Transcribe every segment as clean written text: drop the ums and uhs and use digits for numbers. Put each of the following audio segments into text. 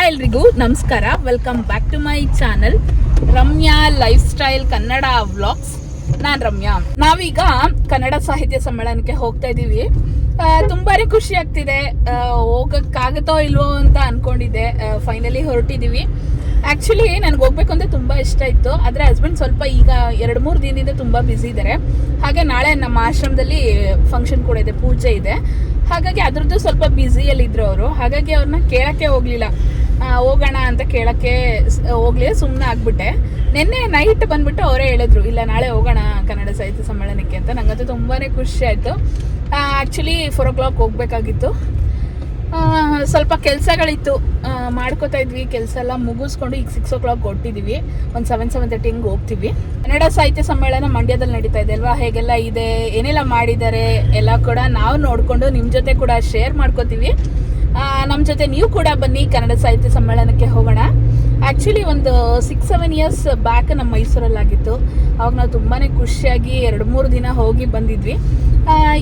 ಎಲ್ರಿಗೂ ನಮಸ್ಕಾರ. Welcome back to my channel Ramya lifestyle Kannada vlogs. ನಾನ್ ರಮ್ಯಾ. ನಾವೀಗ ಕನ್ನಡ ಸಾಹಿತ್ಯ ಸಮ್ಮೇಳನಕ್ಕೆ ಹೋಗ್ತಾ ಇದೀವಿ. ತುಂಬಾನೇ ಖುಷಿ ಆಗ್ತಿದೆ. ಹೋಗಕ್ಕಾಗತ್ತೋ ಇಲ್ವೋ ಅಂತ ಅನ್ಕೊಂಡಿದ್ದೆ. ಫೈನಲಿ ಹೊರಟಿದೀವಿ. ಆಕ್ಚುಲಿ ನನ್ಗೆ ಹೋಗ್ಬೇಕು ಅಂತ ತುಂಬಾ ಇಷ್ಟ ಇತ್ತು. ಆದ್ರೆ ಹಸ್ಬೆಂಡ್ ಸ್ವಲ್ಪ ಈಗ 2-3 ದಿನದಿಂದ ತುಂಬಾ ಬ್ಯುಸಿ ಇದ್ದಾರೆ. ಹಾಗೆ ನಾಳೆ ನಮ್ಮ ಆಶ್ರಮದಲ್ಲಿ ಫಂಕ್ಷನ್ ಕೂಡ ಇದೆ, ಪೂಜೆ ಇದೆ. ಹಾಗಾಗಿ ಅದ್ರದ್ದು ಸ್ವಲ್ಪ ಬ್ಯುಸಿಯಲ್ಲಿ ಇದ್ರು ಅವರು. ಹಾಗಾಗಿ ಅವ್ರನ್ನ ಕೇಳಕ್ಕೆ ಹೋಗ್ಲಿಲ್ಲ. ಹೋಗೋಣ ಅಂತ ಕೇಳಕ್ಕೆ ಹೋಗ್ಲಿಲ್ಲ, ಸುಮ್ಮನೆ ಆಗ್ಬಿಟ್ಟೆ. ನಿನ್ನೆ ನೈಟ್ ಬಂದ್ಬಿಟ್ಟು ಅವರೇ ಹೇಳಿದ್ರು, ಇಲ್ಲ ನಾಳೆ ಹೋಗೋಣ ಕನ್ನಡ ಸಾಹಿತ್ಯ ಸಮ್ಮೇಳನಕ್ಕೆ ಅಂತ. ನಂಗಂತೂ ತುಂಬಾನೇ ಖುಷಿ ಆಯ್ತು. ಆಕ್ಚುಲಿ 4 o'clock ಹೋಗ್ಬೇಕಾಗಿತ್ತು. ಸ್ವಲ್ಪ ಕೆಲಸಗಳಿತ್ತು, ಮಾಡ್ಕೋತಾ ಇದ್ವಿ. ಕೆಲಸ ಎಲ್ಲ ಮುಗಿಸ್ಕೊಂಡು ಈಗ 6 o'clock ಹೊರಟಿದೀವಿ. ಒಂದು 7-7:30 ಹಿಂಗೆ ಹೋಗ್ತೀವಿ. ಕನ್ನಡ ಸಾಹಿತ್ಯ ಸಮ್ಮೇಳನ ಮಂಡ್ಯದಲ್ಲಿ ನಡೀತಾ ಇದೆ ಅಲ್ವಾ, ಹೇಗೆಲ್ಲ ಇದೆ, ಏನೆಲ್ಲ ಮಾಡಿದ್ದಾರೆ ಎಲ್ಲ ಕೂಡ ನಾವು ನೋಡಿಕೊಂಡು ನಿಮ್ಮ ಜೊತೆ ಕೂಡ ಶೇರ್ ಮಾಡ್ಕೋತೀವಿ. ನಮ್ಮ ಜೊತೆ ನೀವು ಕೂಡ ಬನ್ನಿ, ಕನ್ನಡ ಸಾಹಿತ್ಯ ಸಮ್ಮೇಳನಕ್ಕೆ ಹೋಗೋಣ. ಆ್ಯಕ್ಚುಲಿ ಒಂದು 6-7 years ಬ್ಯಾಕ್ ನಮ್ಮ ಮೈಸೂರಲ್ಲಾಗಿತ್ತು. ಅವಾಗ ನಾವು ತುಂಬಾ ಖುಷಿಯಾಗಿ 2-3 ದಿನ ಹೋಗಿ ಬಂದಿದ್ವಿ.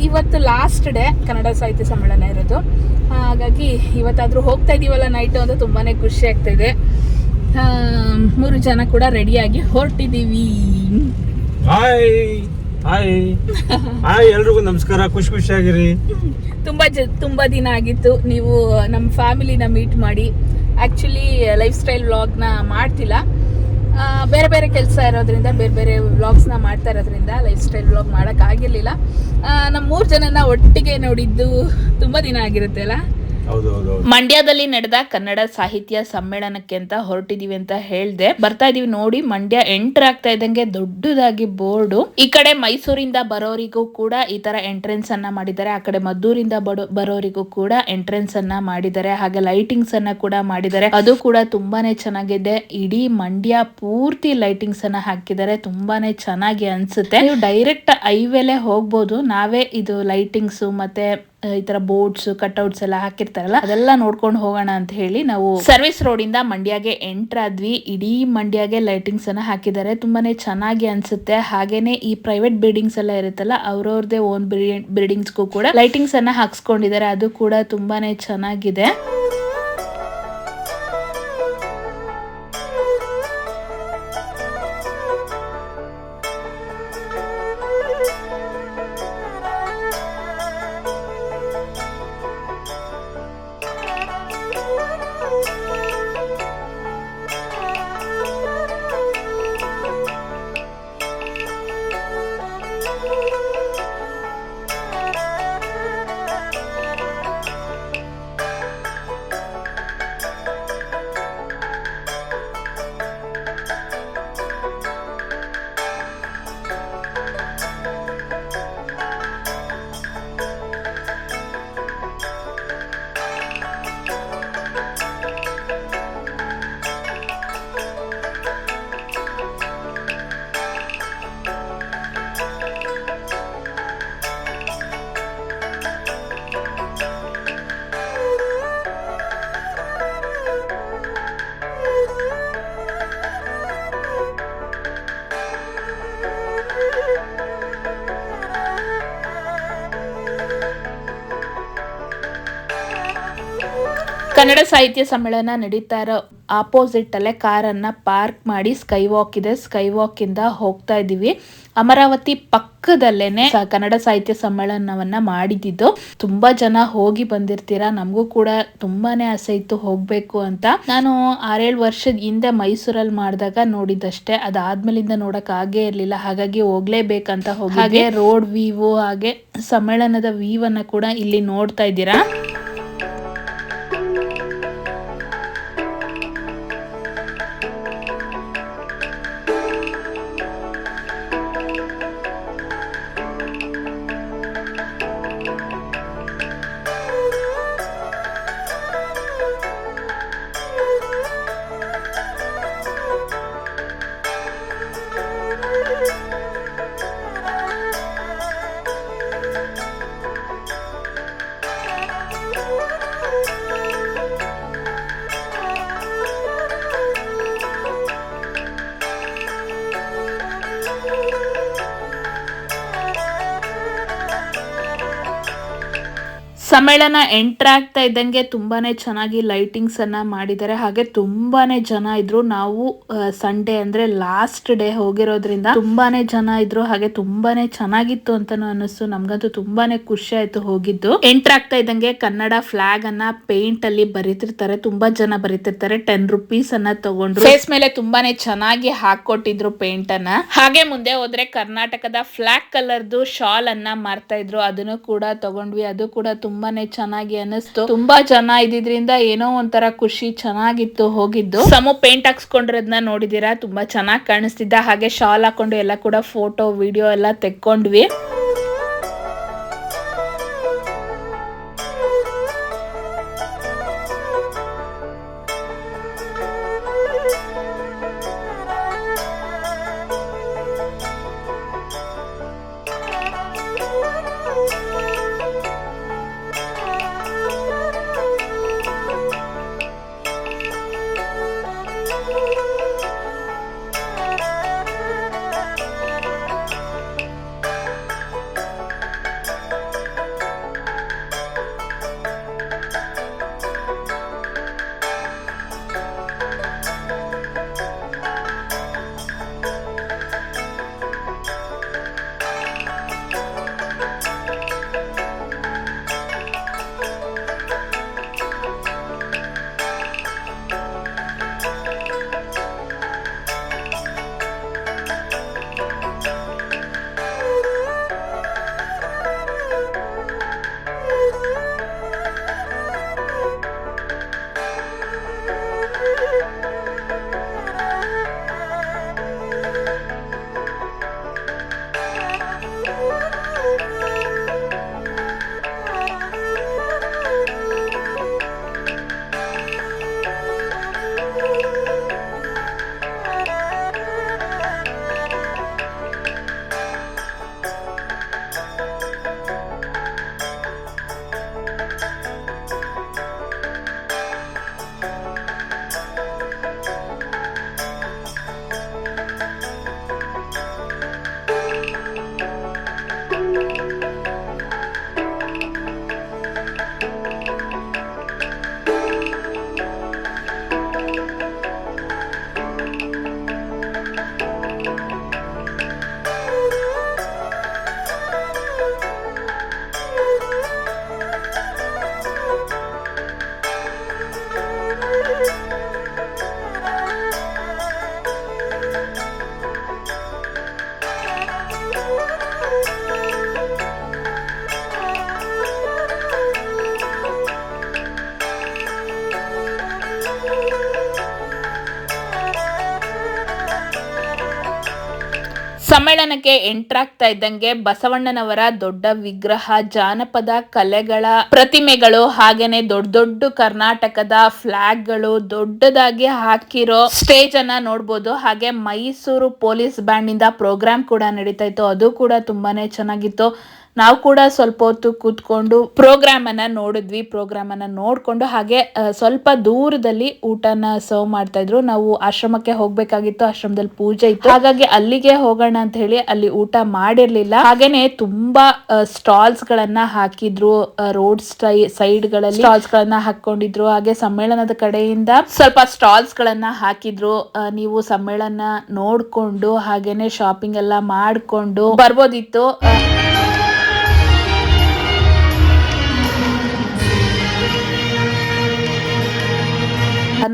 ಇವತ್ತು ಲಾಸ್ಟ್ ಡೇ ಕನ್ನಡ ಸಾಹಿತ್ಯ ಸಮ್ಮೇಳನ ಇರೋದು. ಹಾಗಾಗಿ ಇವತ್ತಾದರೂ ಹೋಗ್ತಾ ಇದೀವಲ್ಲ ನೈಟು ಅಂತ ತುಂಬಾ ಖುಷಿ ಆಗ್ತಾಯಿದೆ. 3 ಜನ ಕೂಡ ರೆಡಿಯಾಗಿ ಹೊರಟಿದ್ದೀವಿ. ಹಾಯ್ ಎಲ್ರಿಗೂ ನಮಸ್ಕಾರ. ಖುಷಿಯಾಗಿರಿ. ತುಂಬಾ ದಿನ ಆಗಿತ್ತು ನೀವು ನಮ್ಮ ಫ್ಯಾಮಿಲಿನ ಮೀಟ್ ಮಾಡಿ. ಆ್ಯಕ್ಚುಲಿ ಲೈಫ್ ಸ್ಟೈಲ್ ವ್ಲಾಗ್ನ ಮಾಡ್ತಿಲ್ಲ, ಬೇರೆ ಬೇರೆ ಕೆಲಸ ಇರೋದ್ರಿಂದ ಬೇರೆ ಬೇರೆ ವ್ಲಾಗ್ಸ್ನ ಮಾಡ್ತಾ ಇರೋದ್ರಿಂದ ಲೈಫ್ ಸ್ಟೈಲ್ ವ್ಲಾಗ್ ಮಾಡೋಕ್ಕಾಗಿರಲಿಲ್ಲ. ನಮ್ಮ 3 ಜನನ ಒಟ್ಟಿಗೆ ನೋಡಿದ್ದು ತುಂಬ ದಿನ ಆಗಿರುತ್ತೆ ಅಲ್ಲ. ಮಂಡ್ಯದಲ್ಲಿ ನಡೆದ ಕನ್ನಡ ಸಾಹಿತ್ಯ ಸಮ್ಮೇಳನಕ್ಕೆ ಅಂತ ಹೊರಟಿದೀವಿ ಅಂತ ಹೇಳ್ದೆ. ಬರ್ತಾ ಇದೀವಿ ನೋಡಿ. ಮಂಡ್ಯ ಎಂಟರ್ ಆಗ್ತಾ ಇದ್ದಂಗೆ ದೊಡ್ಡದಾಗಿ ಬೋರ್ಡು. ಈ ಕಡೆ ಮೈಸೂರಿಂದ ಬರೋರಿಗೂ ಕೂಡ ಈ ತರ ಎಂಟ್ರೆನ್ಸ್ ಅನ್ನ ಮಾಡಿದ್ದಾರೆ. ಆ ಕಡೆ ಮದ್ದೂರಿಂದ ಬರೋರಿಗೂ ಕೂಡ ಎಂಟ್ರೆನ್ಸ್ ಅನ್ನ ಮಾಡಿದ್ದಾರೆ. ಹಾಗೆ ಲೈಟಿಂಗ್ಸ್ ಅನ್ನ ಕೂಡ ಮಾಡಿದ್ದಾರೆ. ಅದು ಕೂಡ ತುಂಬಾನೇ ಚೆನ್ನಾಗಿದೆ. ಇಡೀ ಮಂಡ್ಯ ಪೂರ್ತಿ ಲೈಟಿಂಗ್ಸ್ ಅನ್ನ ಹಾಕಿದ್ದಾರೆ. ತುಂಬಾನೇ ಚೆನ್ನಾಗಿ ಅನ್ಸುತ್ತೆ. ನೀವು ಡೈರೆಕ್ಟ್ ಹೈವೇಲೆ ಹೋಗ್ಬೋದು. ನಾವೇ ಇದು ಲೈಟಿಂಗ್ಸ್ ಮತ್ತೆ ಈ ತರ ಬೋರ್ಡ್ಸ್, ಕಟ್ಔಟ್ಸ್ ಎಲ್ಲ ಹಾಕಿರ್ತಾರಲ್ಲ, ಅದೆಲ್ಲ ನೋಡ್ಕೊಂಡು ಹೋಗೋಣ ಅಂತ ಹೇಳಿ ನಾವು ಸರ್ವಿಸ್ ರೋಡ್ ಇಂದ ಮಂಡ್ಯಗೆ ಎಂಟರ್ ಆದ್ವಿ. ಇಡೀ ಮಂಡ್ಯಗೆ ಲೈಟಿಂಗ್ಸ್ ಅನ್ನ ಹಾಕಿದ್ದಾರೆ. ತುಂಬಾನೇ ಚೆನ್ನಾಗಿ ಅನ್ಸುತ್ತೆ. ಹಾಗೇನೆ ಈ ಪ್ರೈವೇಟ್ ಬಿಲ್ಡಿಂಗ್ಸ್ ಎಲ್ಲ ಇರುತ್ತಲ್ಲ, ಅವ್ರವ್ರದೇ ಓನ್ ಬಿಲ್ಡಿಂಗ್ಸ್ಗೂ ಕೂಡ ಲೈಟಿಂಗ್ಸ್ ಅನ್ನ ಹಾಕ್ಸ್ಕೊಂಡಿದ್ದಾರೆ. ಅದು ಕೂಡ ತುಂಬಾನೇ ಚೆನ್ನಾಗಿದೆ. ಕನ್ನಡ ಸಾಹಿತ್ಯ ಸಮ್ಮೇಳನ ನಡೀತಾ ಇರೋ ಆಪೋಸಿಟ್ ಅಲ್ಲೇ ಕಾರನ್ನ ಪಾರ್ಕ್ ಮಾಡಿ ಸ್ಕೈ ವಾಕ್ ಇದೆ. ಸ್ಕೈ ವಾಕ್ ಇಂದ ಹೋಗ್ತಾ ಇದೀವಿ. ಅಮರಾವತಿ ಪಕ್ಕದಲ್ಲೇನೆ ಕನ್ನಡ ಸಾಹಿತ್ಯ ಸಮ್ಮೇಳನವನ್ನ ಮಾಡಿದ್ದು. ತುಂಬಾ ಜನ ಹೋಗಿ ಬಂದಿರ್ತೀರಾ. ನಮಗೂ ಕೂಡ ತುಂಬಾನೇ ಆಸೆ ಇತ್ತು ಹೋಗ್ಬೇಕು ಅಂತ. ನಾನು 6-7 ವರ್ಷದ ಹಿಂದೆ ಮೈಸೂರಲ್ಲಿ ಮಾಡಿದಾಗ ನೋಡಿದಷ್ಟೇ. ಅದಾದ್ಮೇಲಿಂದ ನೋಡಕ್ ಆಗೇ ಇರ್ಲಿಲ್ಲ. ಹಾಗಾಗಿ ಹೋಗ್ಲೇಬೇಕಂತ ಹೋಗಿ. ಹಾಗೆ ರೋಡ್ ವ್ಯೂ ಹಾಗೆ ಸಮ್ಮೇಳನದ ವ್ಯೂ ಅನ್ನ ಕೂಡ ಇಲ್ಲಿ ನೋಡ್ತಾ ಇದ್ದೀರಾ. ಸಮ್ಮೇಳನ ಎಂಟರ್ ಆಗ್ತಾ ಇದ್ದಂಗೆ ತುಂಬಾನೇ ಚೆನ್ನಾಗಿ ಲೈಟಿಂಗ್ಸ್ ಅನ್ನ ಮಾಡಿದ್ದಾರೆ. ಹಾಗೆ ತುಂಬಾನೇ ಜನ ಇದ್ರು. ನಾವು ಸಂಡೇ ಅಂದ್ರೆ ಲಾಸ್ಟ್ ಡೇ ಹೋಗಿರೋದ್ರಿಂದ ತುಂಬಾನೇ ಜನ ಇದ್ರು. ಹಾಗೆ ತುಂಬಾನೇ ಚೆನ್ನಾಗಿತ್ತು ಅಂತಾನು ಅನಿಸ್ತು. ನಮ್ಗಂತೂ ತುಂಬಾನೇ ಖುಷಿ ಆಯ್ತು ಹೋಗಿದ್ದು. ಎಂಟರ್ ಆಗ್ತಾ ಇದ್ದಂಗೆ ಕನ್ನಡ ಫ್ಲಾಗ್ ಅನ್ನ ಪೇಂಟ್ ಅಲ್ಲಿ ಬರೀತಿರ್ತಾರೆ. ತುಂಬಾ ಜನ ಬರೀತಿರ್ತಾರೆ. 10 rupees ಅನ್ನ ತಗೊಂಡ್ರು. ಫೇಸ್ ಮೇಲೆ ತುಂಬಾನೇ ಚೆನ್ನಾಗಿ ಹಾಕೊಟ್ಟಿದ್ರು ಪೇಂಟ್ ಅನ್ನ. ಹಾಗೆ ಮುಂದೆ ಹೋದ್ರೆ ಕರ್ನಾಟಕದ ಫ್ಲಾಗ್ ಕಲರ್ದು ಶಾಲ್ ಅನ್ನ ಮಾರ್ತಾ ಇದ್ರು. ಅದನ್ನು ಕೂಡ ತಗೊಂಡ್ವಿ. ಅದು ಕೂಡ ತುಂಬಾನೇ ಚೆನ್ನಾಗಿ ಅನಿಸ್ತು. ತುಂಬಾ ಜನ ಇದ್ದಿದ್ರಿಂದ ಏನೋ ಒಂಥರ ಖುಷಿ, ಚೆನ್ನಾಗಿತ್ತು ಹೋಗಿದ್ದು. ಸಮು ಪೇಂಟ್ ಹಾಕ್ಸ್ಕೊಂಡಿರೋದನ್ನ ನೋಡಿದೀರಾ, ತುಂಬಾ ಚೆನ್ನಾಗಿ ಕಾಣಿಸ್ತಿದ್ದ. ಹಾಗೆ ಶಾಲ್ ಹಾಕೊಂಡು ಎಲ್ಲ ಕೂಡ ಫೋಟೋ ವಿಡಿಯೋ ಎಲ್ಲ ತೆಕ್ಕೊಂಡ್ವಿ. ಸಮ್ಮೇಳನಕ್ಕೆ ಎಂಟರ್ ಆಗ್ತಾ ಇದ್ದಂಗೆ ಬಸವಣ್ಣನವರ ದೊಡ್ಡ ವಿಗ್ರಹ, ಜಾನಪದ ಕಲೆಗಳ ಪ್ರತಿಮೆಗಳು, ಹಾಗೇನೆ ದೊಡ್ಡ ದೊಡ್ಡ ಕರ್ನಾಟಕದ ಫ್ಲಾಗ್ಗಳು ದೊಡ್ಡದಾಗಿ ಹಾಕಿರೋ ಸ್ಟೇಜ್ ಅನ್ನ ನೋಡ್ಬೋದು. ಹಾಗೆ ಮೈಸೂರು ಪೊಲೀಸ್ ಬ್ಯಾಂಡ್ ಇಂದ ಪ್ರೋಗ್ರಾಮ್ ಕೂಡ ನಡೀತಾ ಇತ್ತು. ಅದು ಕೂಡ ತುಂಬಾನೇ ಚೆನ್ನಾಗಿತ್ತು. ನಾವು ಕೂಡ ಸ್ವಲ್ಪ ಹೊತ್ತು ಕೂತ್ಕೊಂಡು ಪ್ರೋಗ್ರಾಮ್ ಅನ್ನ ನೋಡಿದ್ವಿ. ಪ್ರೋಗ್ರಾಮ್ ಅನ್ನ ನೋಡ್ಕೊಂಡು ಹಾಗೆ ಸ್ವಲ್ಪ ದೂರದಲ್ಲಿ ಊಟನ ಸರ್ವ್ ಮಾಡ್ತಾ ಇದ್ರು. ನಾವು ಆಶ್ರಮಕ್ಕೆ ಹೋಗ್ಬೇಕಾಗಿತ್ತು. ಆಶ್ರಮದಲ್ಲಿ ಪೂಜೆ ಇತ್ತು. ಹಾಗಾಗಿ ಅಲ್ಲಿಗೆ ಹೋಗೋಣ ಅಂತ ಹೇಳಿ ಅಲ್ಲಿ ಊಟ ಮಾಡಿರ್ಲಿಲ್ಲ. ಹಾಗೇನೆ ತುಂಬಾ ಸ್ಟಾಲ್ಸ್ ಗಳನ್ನ ಹಾಕಿದ್ರು. ರೋಡ್ ಸೈಡ್ ಗಳಲ್ಲಿ ಸ್ಟಾಲ್ಸ್ ಗಳನ್ನ ಹಾಕೊಂಡಿದ್ರು. ಹಾಗೆ ಸಮ್ಮೇಳನದ ಕಡೆಯಿಂದ ಸ್ವಲ್ಪ ಸ್ಟಾಲ್ಸ್ ಗಳನ್ನ ಹಾಕಿದ್ರು. ನೀವು ಸಮ್ಮೇಳನ ನೋಡ್ಕೊಂಡು ಹಾಗೇನೆ ಶಾಪಿಂಗ್ ಎಲ್ಲ ಮಾಡ್ಕೊಂಡು ಬರ್ಬೋದಿತ್ತು.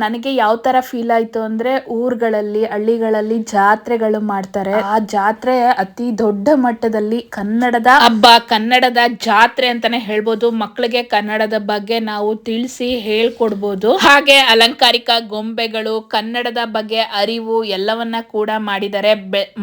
ನನಗೆ ಯಾವ ತರ ಫೀಲ್ ಆಯ್ತು ಅಂದ್ರೆ, ಊರುಗಳಲ್ಲಿ ಹಳ್ಳಿಗಳಲ್ಲಿ ಜಾತ್ರೆಗಳು ಮಾಡ್ತಾರೆ. ಆ ಜಾತ್ರೆ ಅತಿ ದೊಡ್ಡ ಮಟ್ಟದಲ್ಲಿ ಕನ್ನಡದ ಹಬ್ಬ, ಕನ್ನಡದ ಜಾತ್ರೆ ಅಂತಾನೆ ಹೇಳ್ಬೋದು. ಮಕ್ಕಳಿಗೆ ಕನ್ನಡದ ಬಗ್ಗೆ ನಾವು ತಿಳಿಸಿ ಹೇಳ್ಕೊಡ್ಬೋದು. ಹಾಗೆ ಅಲಂಕಾರಿಕ ಗೊಂಬೆಗಳು, ಕನ್ನಡದ ಬಗ್ಗೆ ಅರಿವು ಎಲ್ಲವನ್ನ ಕೂಡ ಮಾಡಿದ್ದಾರೆ.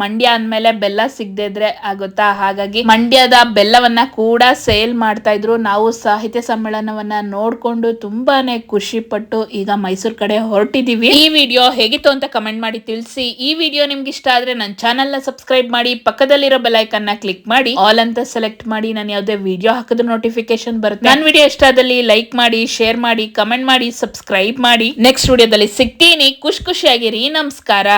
ಮಂಡ್ಯ ಅಂದ್ಮೇಲೆ ಬೆಲ್ಲ ಸಿಗದೆ ಇದ್ರೆ ಆಗುತ್ತಾ, ಹಾಗಾಗಿ ಮಂಡ್ಯದ ಬೆಲ್ಲವನ್ನ ಕೂಡ ಸೇಲ್ ಮಾಡ್ತಾ ಇದ್ರು. ನಾವು ಸಾಹಿತ್ಯ ಸಮ್ಮೇಳನವನ್ನ ನೋಡ್ಕೊಂಡು ತುಂಬಾನೇ ಖುಷಿ ಪಟ್ಟು ಈಗ ಮೈಸೂರು ಕಡೆ ಹೊರಟಿದೀವಿ. ಈ ವಿಡಿಯೋ ಹೇಗಿತ್ತು ಅಂತ ಕಮೆಂಟ್ ಮಾಡಿ ತಿಳಿಸಿ. ಈ ವಿಡಿಯೋ ನಿಮ್ಗೆ ಇಷ್ಟ ಆದ್ರೆ ನನ್ನ ಚಾನೆಲ್ ನ ಸಬ್ಸ್ಕ್ರೈಬ್ ಮಾಡಿ, ಪಕ್ಕದಲ್ಲಿರೋ ಬೆಲ್ ಐಕಾನ್ ನ ಕ್ಲಿಕ್ ಮಾಡಿ ಆಲ್ ಅಂತ ಸೆಲೆಕ್ಟ್ ಮಾಡಿ. ನಾನು ಯಾವುದೇ ವಿಡಿಯೋ ಹಾಕಿದ್ರೆ ನೋಟಿಫಿಕೇಶನ್ ಬರುತ್ತೆ. ನನ್ನ ವಿಡಿಯೋ ಇಷ್ಟ ಆದಲ್ಲಿ ಲೈಕ್ ಮಾಡಿ, ಶೇರ್ ಮಾಡಿ, ಕಮೆಂಟ್ ಮಾಡಿ, ಸಬ್ಸ್ಕ್ರೈಬ್ ಮಾಡಿ. ನೆಕ್ಸ್ಟ್ ವಿಡಿಯೋದಲ್ಲಿ ಸಿಗ್ತೀನಿ. ಖುಷಿಯಾಗಿರಿ. ನಮಸ್ಕಾರ.